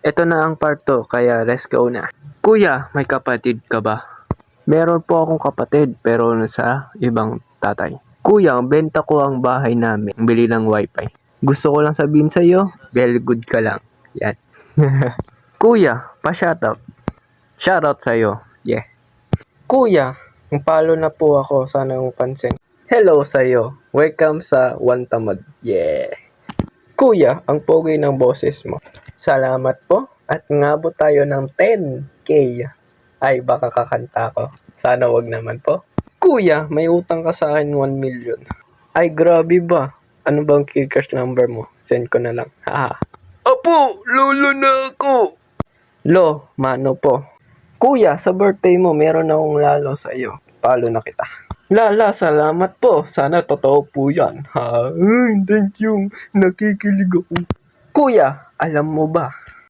Ito na ang part 2, kaya let's go na. Kuya, may kapatid ka ba? Meron po akong kapatid pero nasa ibang tatay. Kuya, benta ko ang bahay namin. Bili ng wifi. Gusto ko lang sabihin sa'yo, very good ka lang. Yan. Kuya, pa-shoutout. Shoutout sa'yo. Yeah. Kuya, palo na po ako. Sana mong pansin. Hello sa'yo. Welcome sa One Tamad. Yeah. Kuya, ang pogi ng boses mo. Salamat po. At ngabot tayo ng 10K. Ay, baka kakanta ko. Sana wag naman po. Kuya, may utang ka sa akin 1 million. Ay, grabe ba? Ano bang cash number mo? Send ko na lang. Haha. Apo, lolo na ako. Lo, mano po. Kuya, sa birthday mo, meron akong lalo sa iyo. Palo na kita. Lala, salamat po. Sana totoo po yan. Ha? Thank you. Nakikilig ako. Kuya, alam mo ba?